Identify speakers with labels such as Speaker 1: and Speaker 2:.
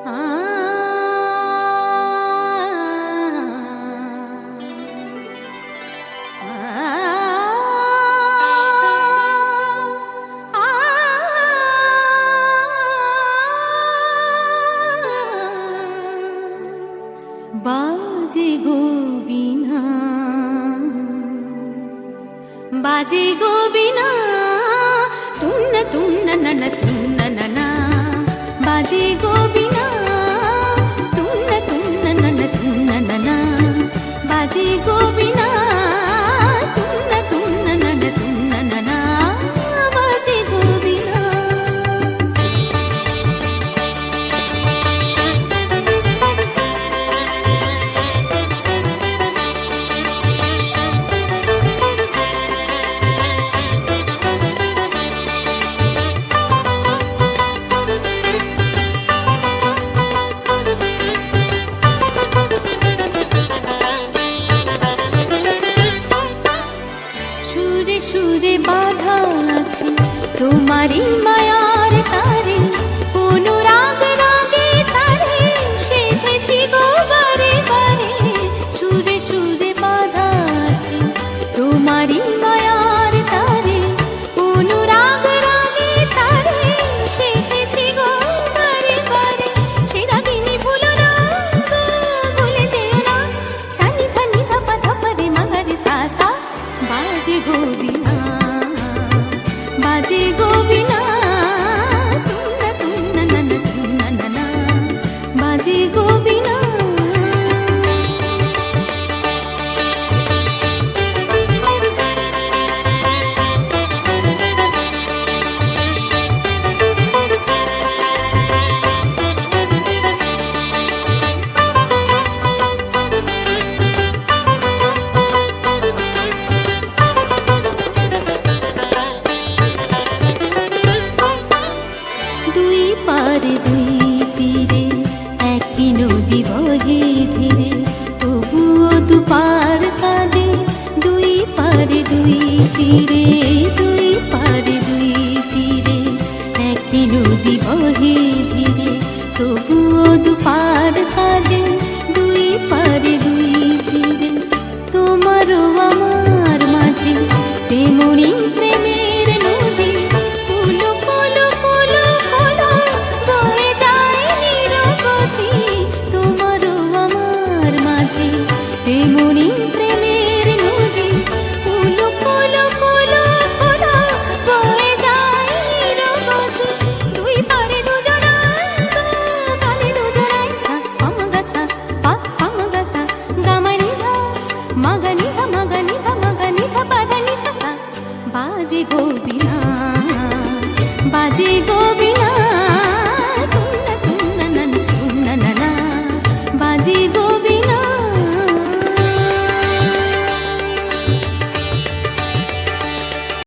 Speaker 1: বাজে গো বীণা, বাজে গো বীণা, তুন্না তুন্না নানা তুন্না নানা, বাজে গো বীণা, তুন্না তুন্না নানা তুন্না নানা, বাজে গো বীণা, তুন্না তুন্না নানা তুন্না নানা, বাজে গো বীণা। সুরে সুরে বাধা আছে তোমারই মায়ার তারে, অনুরাগ রাগে তারে সেধেছি গো বারে বারে। সুরে সুরে বাধা আছে তোমারই মায়ার তারে, অনুরাগ রাগে তারে সেধেছি গো বারে বারে। সে রাগিনী ভুলো না গো, ভুলে যেও না, সানি ফানি সাপা ধাপারে মাগারে সাসা, বাজে গো বীণা, বাজে গো বীণা, তুন্না তুন্না নানা তুন্না নানা, বাজে গো বীণা। দুই পারে দুই তীরে একই নদী বহে ধীরে, তবুও দুপার কাঁদে। দুই পারে দুই তীরে, দুই পারে দুই তীরে একই নদী বহে ধীরে, তবুও দুপার